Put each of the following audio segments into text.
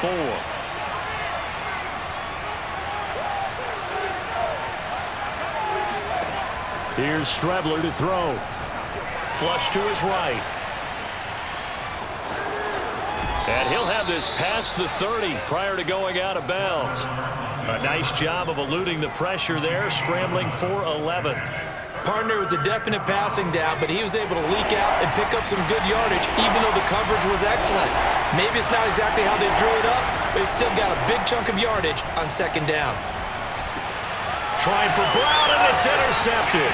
4. Here's Strebler to throw. Flush to his right. And he'll have this past the 30 prior to going out of bounds. A nice job of eluding the pressure there, scrambling for 11. Partner was a definite passing down, but he was able to leak out and pick up some good yardage, even though the coverage was excellent. Maybe it's not exactly how they drew it up, but he still got a big chunk of yardage on second down. Trying for Brown, and it's intercepted.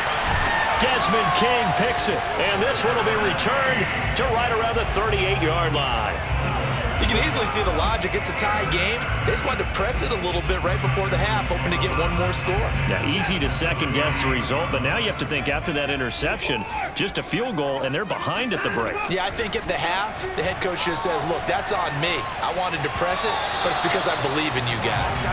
Desmond King picks it, and this one will be returned to right around the 38-yard line. You can easily see the logic. It's a tie game. They just wanted to press it a little bit right before the half, hoping to get one more score. Now, easy to second-guess the result, but now you have to think after that interception, just a field goal, and they're behind at the break. Yeah, I think at the half, the head coach just says, look, that's on me. I wanted to press it, but it's because I believe in you guys.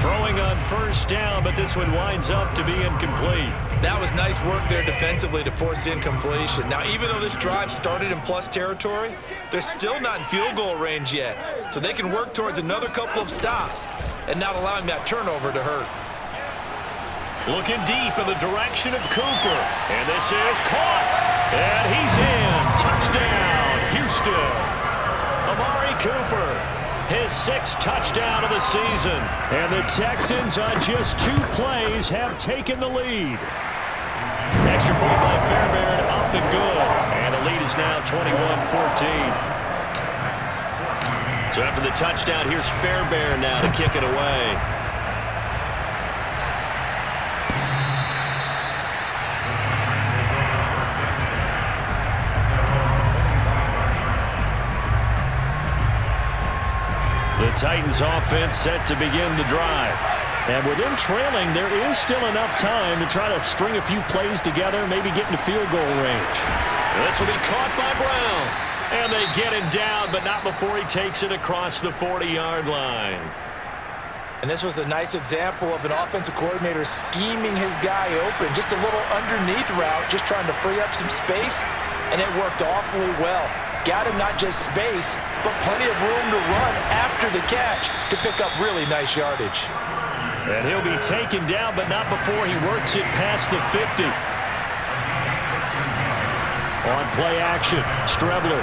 Throwing on first down, but this one winds up to be incomplete. That was nice work there defensively to force incompletion. Now, even though this drive started in plus territory, they're still not in field goal range yet. So they can work towards another couple of stops and not allowing that turnover to hurt. Looking deep in the direction of Cooper. And this is caught. And he's in. Touchdown, Houston. Amari Cooper. His 6th touchdown of the season. And the Texans on just 2 plays have taken the lead. Extra point by Fairbairn, up and good. And the lead is now 21-14. So after the touchdown, here's Fairbairn now to kick it away. The Titans offense set to begin the drive. And with them trailing, there is still enough time to try to string a few plays together, maybe get into field goal range. This will be caught by Brown. And they get him down, but not before he takes it across the 40-yard line. And this was a nice example of an offensive coordinator scheming his guy open. Just a little underneath route, just trying to free up some space. And it worked awfully well. Got him not just space, but plenty of room to run after the catch to pick up really nice yardage. And he'll be taken down, but not before he works it past the 50. On play action, Strebler.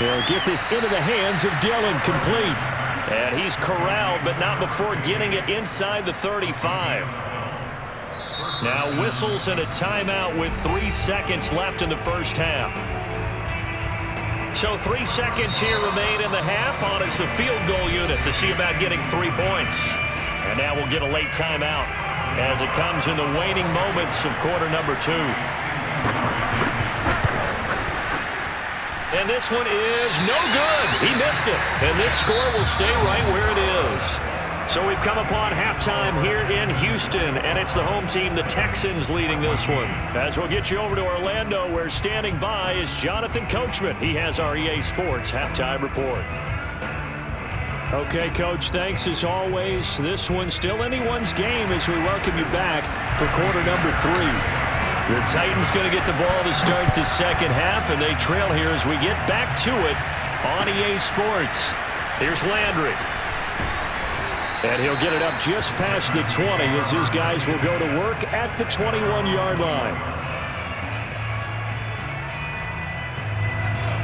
He'll get this into the hands of Dillon, complete. And he's corralled, but not before getting it inside the 35. Now whistles and a timeout with 3 seconds left in the first half. So 3 seconds here remain in the half. On is the field goal unit to see about getting 3 points. And now we'll get a late timeout as it comes in the waning moments of quarter number 2. And this one is no good. He missed it. And this score will stay right where it is. So we've come upon halftime here in Houston, and it's the home team, the Texans, leading this one. As we'll get you over to Orlando, where standing by is Jonathan Coachman. He has our EA Sports halftime report. Okay, Coach, thanks as always. This one's still anyone's game as we welcome you back for quarter number 3. The Titans going to get the ball to start the second half, and they trail here as we get back to it on EA Sports. Here's Landry. And he'll get it up just past the 20 as his guys will go to work at the 21-yard line.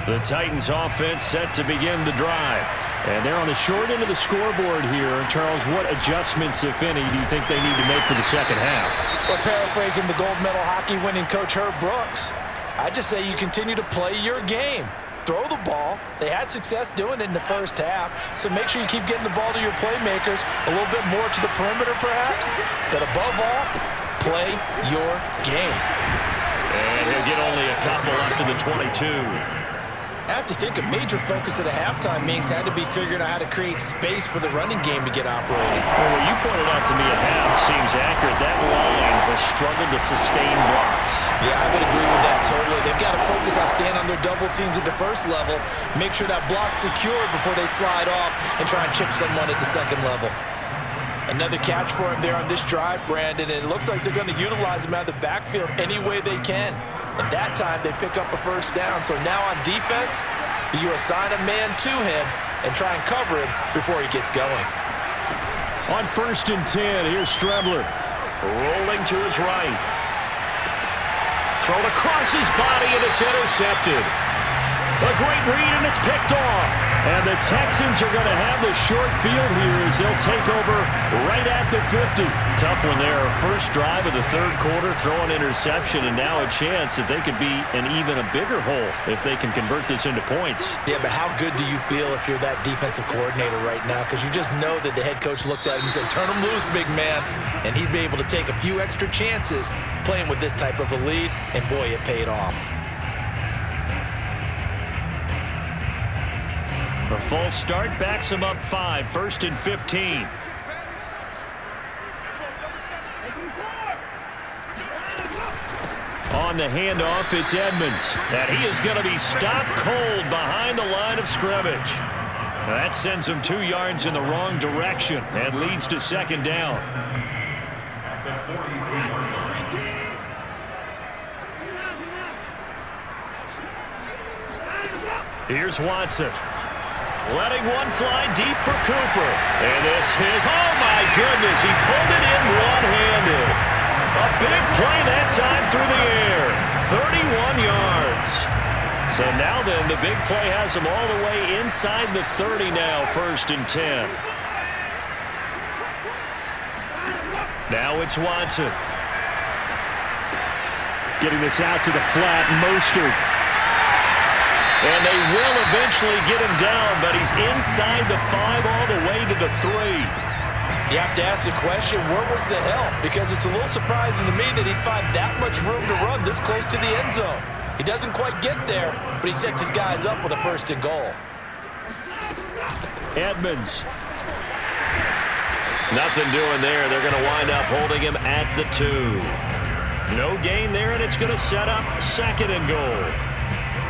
The Titans offense set to begin the drive. And they're on the short end of the scoreboard here. Charles, what adjustments, if any, do you think they need to make for the second half? Well, paraphrasing the gold medal hockey winning coach Herb Brooks, I just say you continue to play your game. Throw the ball. They had success doing it in the first half, so make sure you keep getting the ball to your playmakers, a little bit more to the perimeter perhaps, but above all, play your game. And he'll get only a couple up to the 22. I have to think a major focus of the halftime meetings had to be figuring out how to create space for the running game to get operating. Well, what you pointed out to me at half seems accurate. That line has struggled to sustain blocks. Yeah, I would agree with that totally. They've got to focus on staying on their double teams at the first level, make sure that block's secured before they slide off and try and chip someone at the second level. Another catch for him there on this drive, Brandon, and it looks like they're going to utilize him out of the backfield any way they can. And that time they pick up a first down. So now on defense, Do you assign a man to him and try and cover him before he gets going? On 1st and 10, here's Strebler. Rolling to his right. Thrown across his body, and it's intercepted. A great read, and it's picked off. And the Texans are going to have the short field here as they'll take over right at the 50. Tough one there. First drive of the third quarter, throw an interception, and now a chance that they could be in even a bigger hole if they can convert this into points. Yeah, but how good do you feel if you're that defensive coordinator right now? Because you just know that the head coach looked at him and said, turn him loose, big man. And he'd be able to take a few extra chances playing with this type of a lead, and boy, it paid off. A false start backs him up 5, 1st and 15. On the handoff, it's Edmonds. And he is going to be stopped cold behind the line of scrimmage. That sends him 2 yards in the wrong direction and leads to 2nd down. Here's Watson. Letting one fly deep for Cooper. And this is, oh my goodness, he pulled it in one-handed. A big play that time through the air. 31 yards. So now then, the big play has him all the way inside the 30 now, 1st and 10. Now it's Watson. Getting this out to the flat, Mostert. And they will eventually get him down, but he's inside the 5 all the way to the 3. You have to ask the question, where was the help? Because it's a little surprising to me that he'd find that much room to run this close to the end zone. He doesn't quite get there, but he sets his guys up with a 1st and goal. Edmonds. Nothing doing there. They're going to wind up holding him at the 2. No gain there, and it's going to set up 2nd and goal.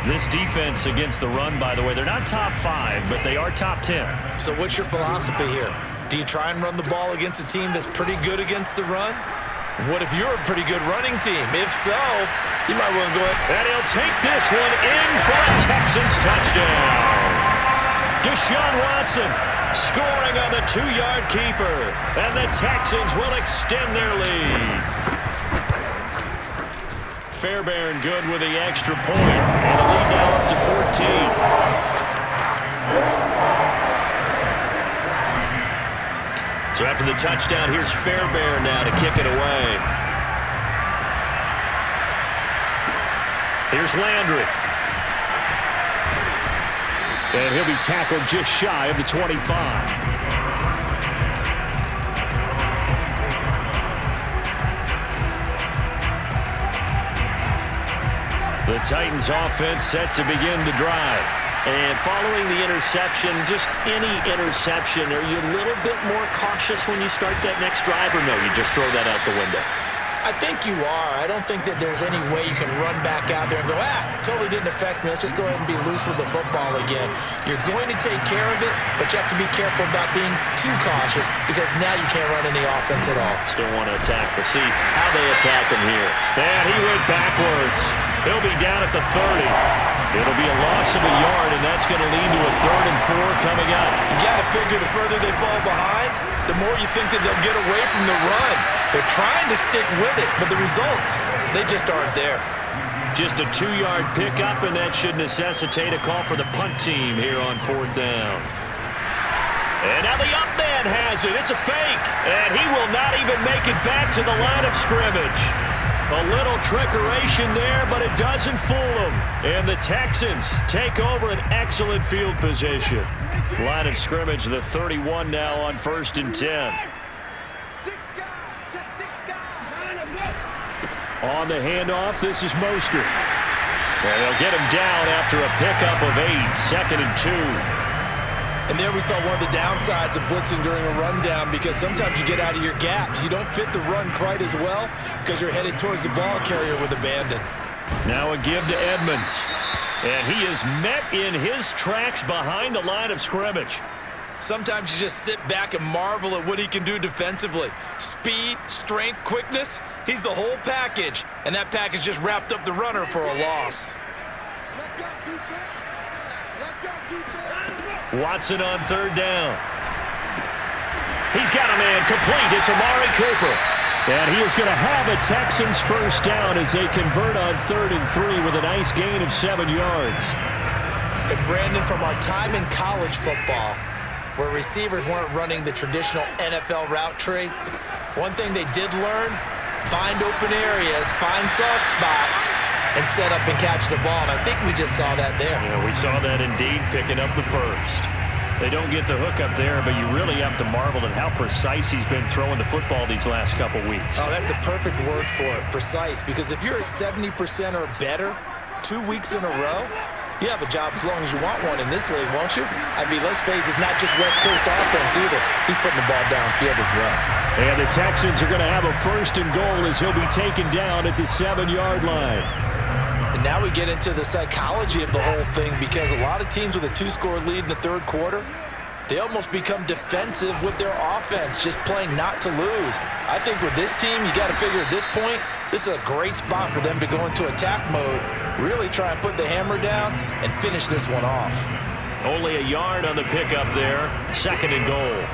This defense against the run, by the way, they're not top 5, but they are top 10. So what's your philosophy here? Do you try and run the ball against a team that's pretty good against the run? What if you're a pretty good running team? If so, you might want to go ahead. And he'll take this one in for a Texans touchdown. Deshaun Watson scoring on the 2-yard keeper. And the Texans will extend their lead. Fairbairn good with the extra point. And the lead now up to 14. So after the touchdown, here's Fairbairn now to kick it away. Here's Landry. And he'll be tackled just shy of the 25. The Titans offense set to begin the drive. And following the interception, just any interception, are you a little bit more cautious when you start that next drive, or no, you just throw that out the window? I think you are. I don't think that there's any way you can run back out there and go, totally didn't affect me. Let's just go ahead and be loose with the football again. You're going to take care of it, but you have to be careful about being too cautious because now you can't run any offense at all. Still want to attack. We'll see how they attack him here. And he went backwards. He'll be down at the 30. It'll be a loss of a yard, and that's going to lead to a 3rd and 4 coming up. You got to figure the further they fall behind, the more you think that they'll get away from the run. They're trying to stick with it, but the results, they just aren't there. Just a 2-yard pickup, and that should necessitate a call for the punt team here on 4th down. And now the up man has it. It's a fake, and he will not even make it back to the line of scrimmage. A little trickeration there, but it doesn't fool them. And the Texans take over an excellent field position. Line of scrimmage, the 31 now on 1st and 10. On the handoff, this is Mostert. And they'll get him down after a pickup of 8, 2nd and 2. And there we saw one of the downsides of blitzing during a rundown because sometimes you get out of your gaps. You don't fit the run quite as well because you're headed towards the ball carrier with abandon. Now a give to Edmonds. And he is met in his tracks behind the line of scrimmage. Sometimes you just sit back and marvel at what he can do defensively. Speed, strength, quickness, he's the whole package. And that package just wrapped up the runner for a loss. Let's go, defense. Let's go. Watson on third down. He's got a man complete. It's Amari Cooper. And he is going to have a Texans first down as they convert on 3rd and 3 with a nice gain of 7 yards. And Brandon, from our time in college football, where receivers weren't running the traditional NFL route tree, one thing they did learn, find open areas, find soft spots, and set up and catch the ball. And I think we just saw that there. Yeah, we saw that indeed, picking up the first. They don't get the hook up there, but you really have to marvel at how precise he's been throwing the football these last couple weeks. Oh, that's the perfect word for it, precise. Because if you're at 70% or better 2 weeks in a row, you have a job as long as you want one in this league, won't you? I mean, let's face it, it's not just West Coast offense either. He's putting the ball downfield as well. And the Texans are going to have a 1st and goal as he'll be taken down at the 7-yard line. And now we get into the psychology of the whole thing, because a lot of teams with a 2-score lead in the 3rd quarter, they almost become defensive with their offense, just playing not to lose. I think with this team, you got to figure at this point, this is a great spot for them to go into attack mode, really try and put the hammer down and finish this one off. Only a yard on the pickup there. 2nd and goal.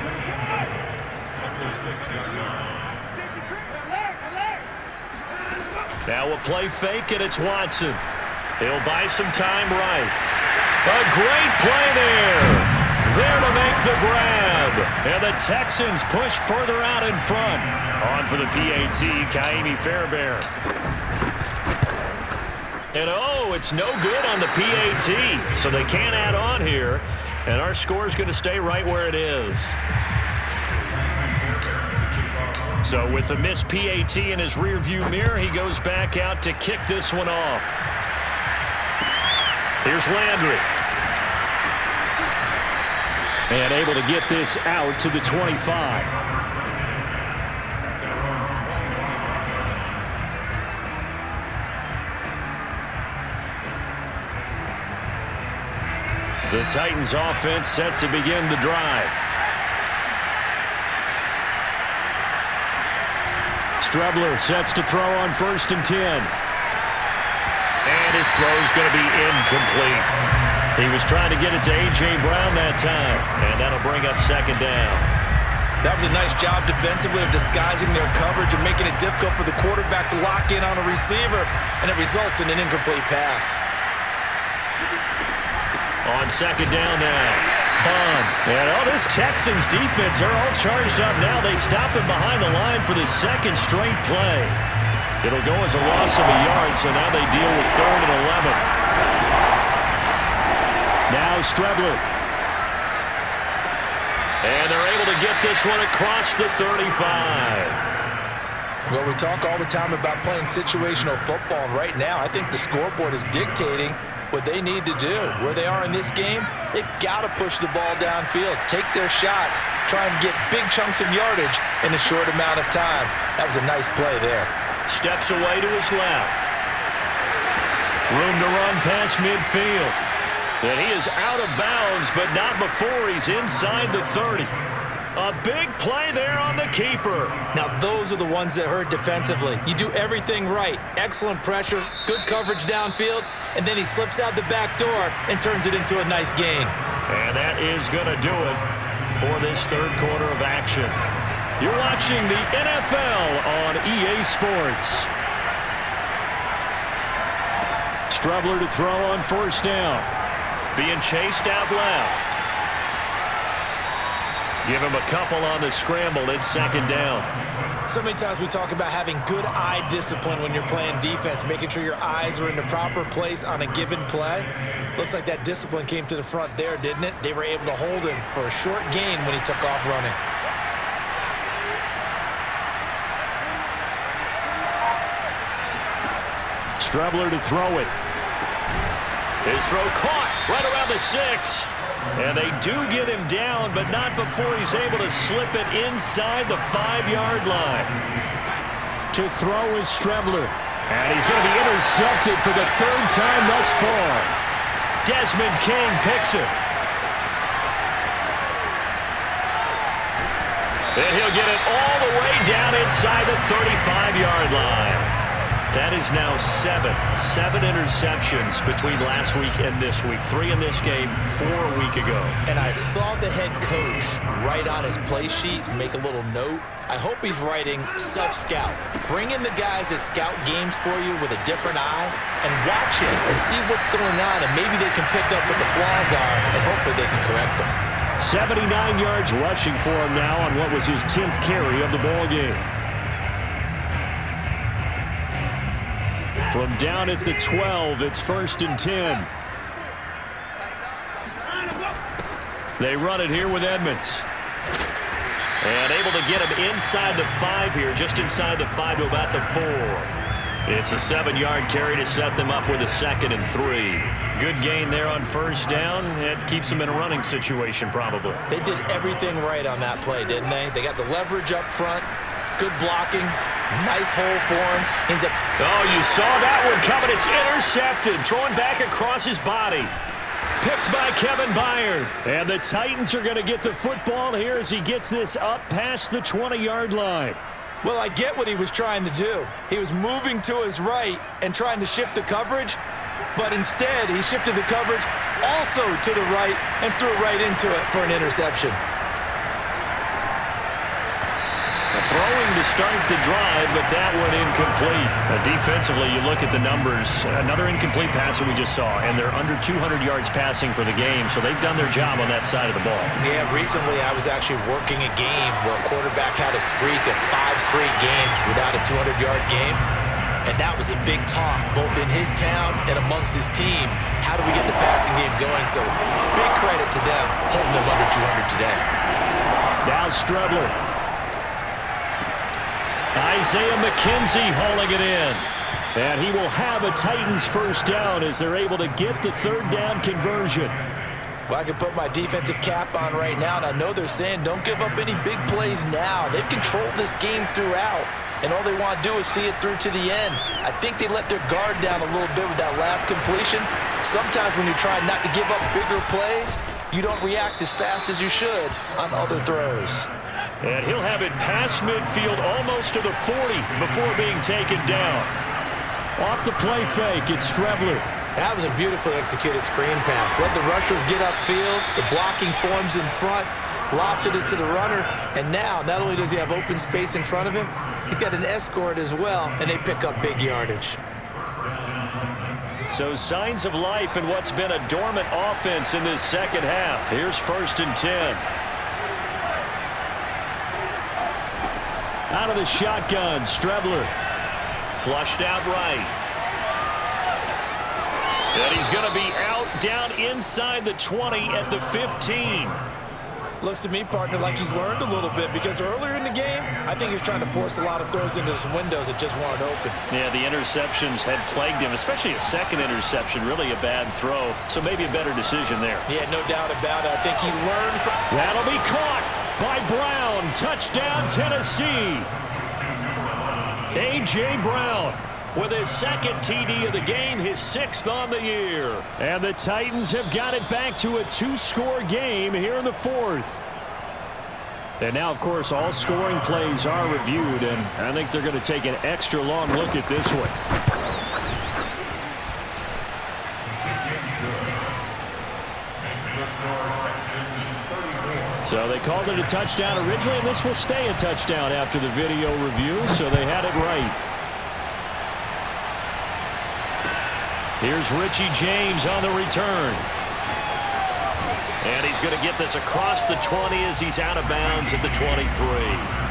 Now a play fake, and it's Watson. He'll buy some time right. A great play there. There to make the grab. And the Texans push further out in front. On for the PAT, Ka'imi Fairbairn. And oh, it's no good on the PAT. So they can't add on here. And our score is going to stay right where it is. So with the missed PAT in his rearview mirror, he goes back out to kick this one off. Here's Landry. And able to get this out to the 25. The Titans offense set to begin the drive. Strebler sets to throw on 1st and 10. And his throw's going to be incomplete. He was trying to get it to A.J. Brown that time, and that'll bring up 2nd down. That was a nice job defensively of disguising their coverage and making it difficult for the quarterback to lock in on a receiver, and it results in an incomplete pass. On 2nd down now, Bond. And oh, this Texans defense, they're all charged up now. They stop him behind the line for the 2nd straight play. It'll go as a loss of a yard, so now they deal with 3rd and 11. Now Strebler. And they're able to get this one across the 35. Well, we talk all the time about playing situational football, and right now I think the scoreboard is dictating what they need to do. Where they are in this game, they've got to push the ball downfield, take their shots, try and get big chunks of yardage in a short amount of time. That was a nice play there. Steps away to his left. Room to run past midfield. And he is out of bounds, but not before he's inside the 30. A big play there on the keeper. Now those are the ones that hurt defensively. You do everything right. Excellent pressure, good coverage downfield, and then he slips out the back door and turns it into a nice gain. And that is going to do it for this 3rd quarter of action. You're watching the NFL on EA Sports. Strebler to throw on 1st down. Being chased out left. Give him a couple on the scramble. It's 2nd down. So many times we talk about having good eye discipline when you're playing defense, making sure your eyes are in the proper place on a given play. Looks like that discipline came to the front there, didn't it? They were able to hold him for a short gain when he took off running. Strebler to throw it. His throw caught right around the 6. And they do get him down, but not before he's able to slip it inside the 5-yard line. To throw is Strebler. And he's going to be intercepted for the 3rd time thus far. Desmond King picks it. And he'll get it all the way down inside the 35-yard line. That is now 7 interceptions between last week and this week. 3 in this game, 4 a week ago. And I saw the head coach write on his play sheet and make a little note. I hope he's writing self-scout. Bring in the guys that scout games for you with a different eye and watch it and see what's going on, and maybe they can pick up what the flaws are, and hopefully they can correct them. 79 yards rushing for him now on what was his 10th carry of the ball game. From down at the 12, it's 1st and 10. They run it here with Edmonds. And able to get him inside the 5 here, just inside the 5 to about the 4. It's a 7-yard carry to set them up with a 2nd and 3. Good gain there on 1st down. It keeps them in a running situation probably. They did everything right on that play, didn't they? They got the leverage up front, good blocking, nice hole for him. Ends up. Oh, you saw that one coming. It's intercepted, throwing back across his body. Picked by Kevin Byard. And the Titans are going to get the football here as he gets this up past the 20-yard line. Well, I get what he was trying to do. He was moving to his right and trying to shift the coverage, but instead he shifted the coverage also to the right and threw right into it for an interception. Throwing to start the drive, but that one incomplete. Defensively, you look at the numbers. Another incomplete pass that we just saw, and they're under 200 yards passing for the game, so they've done their job on that side of the ball. Yeah, recently I was actually working a game where a quarterback had a streak of 5 straight games without a 200-yard game, and that was a big talk, both in his town and amongst his team. How do we get the passing game going? So big credit to them, holding them under 200 today. Now Strebler. Isaiah McKenzie hauling it in. And he will have a Titans 1st down as they're able to get the 3rd down conversion. Well, I can put my defensive cap on right now, and I know they're saying don't give up any big plays now. They've controlled this game throughout, and all they want to do is see it through to the end. I think they let their guard down a little bit with that last completion. Sometimes when you're trying not to give up bigger plays, you don't react as fast as you should on other throws. And he'll have it past midfield almost to the 40 before being taken down. Off the play fake, it's Strebler. That was a beautifully executed screen pass. Let the rushers get upfield. The blocking forms in front. Lofted it to the runner. And now, not only does he have open space in front of him, he's got an escort as well, and they pick up big yardage. So signs of life in what's been a dormant offense in this 2nd half. Here's 1st and 10. Out of the shotgun, Strebler. Flushed out right. And he's going to be out down inside the 20 at the 15. Looks to me, partner, like he's learned a little bit, because earlier in the game, I think he was trying to force a lot of throws into some windows that just weren't open. Yeah, the interceptions had plagued him, especially a 2nd interception, really a bad throw. So maybe a better decision there. Yeah, no doubt about it. I think he learned from... That'll be caught by Brown. Touchdown, Tennessee. A.J. Brown with his 2nd TD of the game, his 6th on the year. And the Titans have got it back to a 2-score game here in the 4th. And now, of course, all scoring plays are reviewed, and I think they're going to take an extra long look at this one. So they called it a touchdown originally, and this will stay a touchdown after the video review, so they had it right. Here's Richie James on the return. And he's going to get this across the 20 as he's out of bounds at the 23.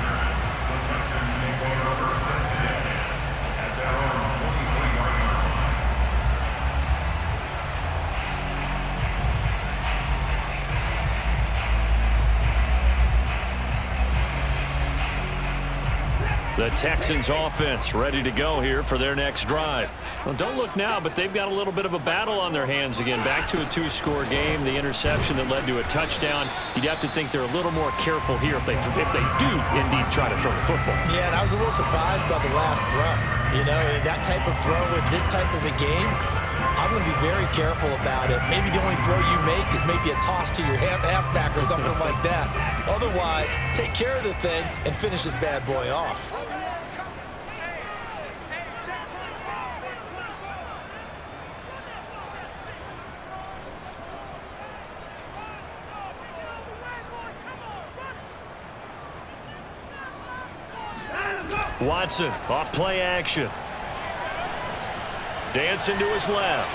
The Texans offense ready to go here for their next drive. Well, don't look now, but they've got a little bit of a battle on their hands again. Back to a 2-score game. The interception that led to a touchdown. You'd have to think they're a little more careful here if they do indeed try to throw the football. Yeah, and I was a little surprised by the last throw. You know, that type of throw in this type of a game, I'm going to be very careful about it. Maybe the only throw you make is maybe a toss to your halfback or something like that. Otherwise, take care of the thing and finish this bad boy off. Watson off play action. Dancing to his left.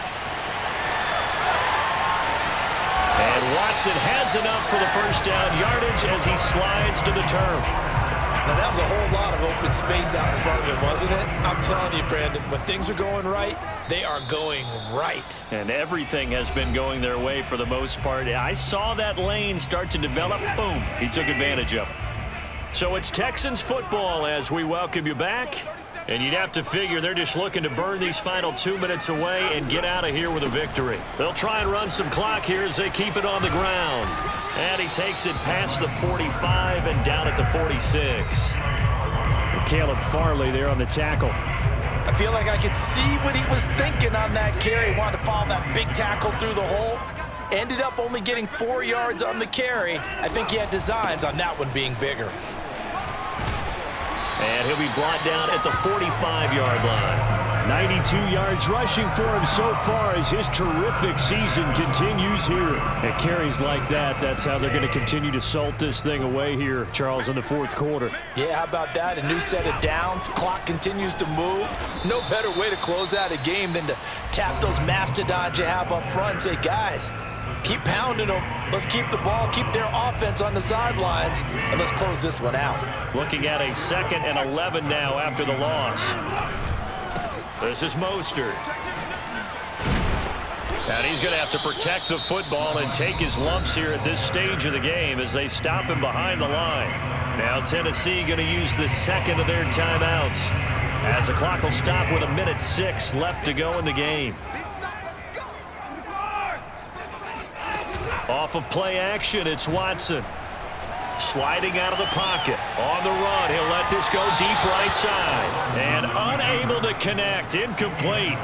And Watson has enough for the first down yardage as he slides to the turf. Now, that was a whole lot of open space out in front of him, wasn't it? I'm telling you, Brandon, when things are going right, they are going right. And everything has been going their way for the most part. I saw that lane start to develop. Boom. He took advantage of it. So it's Texans football as we welcome you back. And you'd have to figure they're just looking to burn these final 2 minutes away and get out of here with a victory. They'll try and run some clock here as they keep it on the ground. And he takes it past the 45 and down at the 46. Caleb Farley there on the tackle. I feel like I could see what he was thinking on that carry. He wanted to follow that big tackle through the hole. Ended up only getting 4 yards on the carry. I think he had designs on that one being bigger. And he'll be brought down at the 45-yard line. 92 yards rushing for him so far as his terrific season continues here. At carries like that, that's how they're going to continue to salt this thing away here, Charles, in the fourth quarter. Yeah, how about that? A new set of downs. Clock continues to move. No better way to close out a game than to tap those mastodons you have up front and say, guys, keep pounding them. Let's keep the ball, keep their offense on the sidelines, and let's close this one out. Looking at a 2nd and 11 now after the loss. This is Mostert. And he's going to have to protect the football and take his lumps here at this stage of the game as they stop him behind the line. Now Tennessee going to use the 2nd of their timeouts as the clock will stop with 1:06 left to go in the game. Off of play action, it's Watson. Sliding out of the pocket. On the run, he'll let this go deep right side. And unable to connect. Incomplete.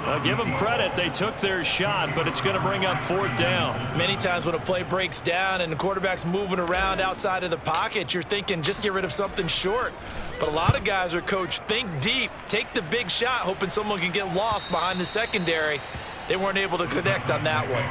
I'll give them credit. They took their shot, but it's going to bring up 4th down. Many times when a play breaks down and the quarterback's moving around outside of the pocket, you're thinking just get rid of something short. But a lot of guys are coached, think deep, take the big shot, hoping someone can get lost behind the secondary. They weren't able to connect on that one.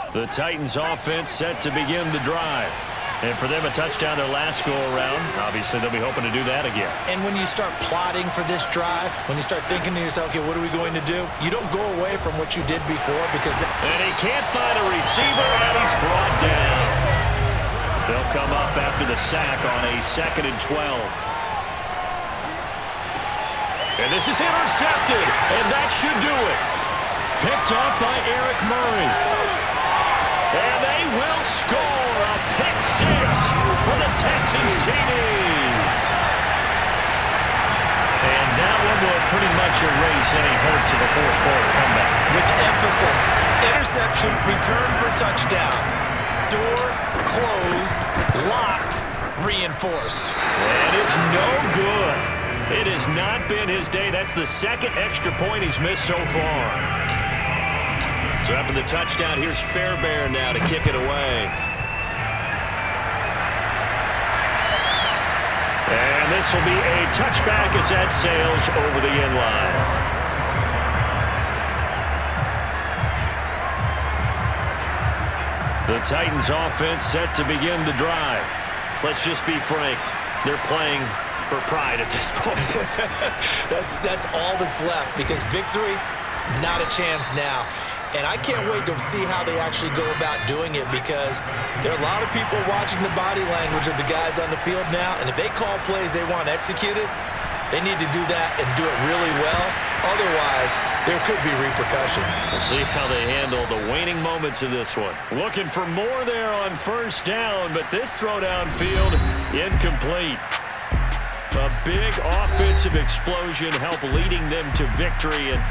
The Titans offense set to begin the drive. And for them, a touchdown their last go-around. Obviously, they'll be hoping to do that again. And when you start plotting for this drive, when you start thinking to yourself, okay, what are we going to do? You don't go away from what you did before because... And he can't find a receiver, and he's brought down. They'll come up after the sack on a 2nd and 12. And this is intercepted, and that should do it. Picked off by Eric Murray. And they will score a pick 6 for the Texans TD. And that one will pretty much erase any hopes of a fourth quarter comeback. With emphasis, interception, return for touchdown. Door closed, locked, reinforced. And it's no good. It has not been his day. That's the 2nd extra point he's missed so far. So after the touchdown, here's Fairbairn now to kick it away. And this will be a touchback as that sails over the end line. The Titans offense set to begin the drive. Let's just be frank. They're playing for pride at this point. That's all that's left because victory, not a chance now. And I can't wait to see how they actually go about doing it because there are a lot of people watching the body language of the guys on the field now. And if they call plays they want executed, they need to do that and do it really well. Otherwise, there could be repercussions. We'll see how they handle the waning moments of this one. Looking for more there on 1st down, but this throw downfield, incomplete. A big offensive explosion help leading them to victory. And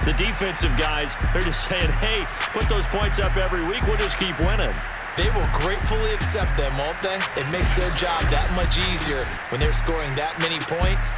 the defensive guys, they're just saying, hey, put those points up every week. We'll just keep winning. They will gratefully accept them, won't they? It makes their job that much easier when they're scoring that many points.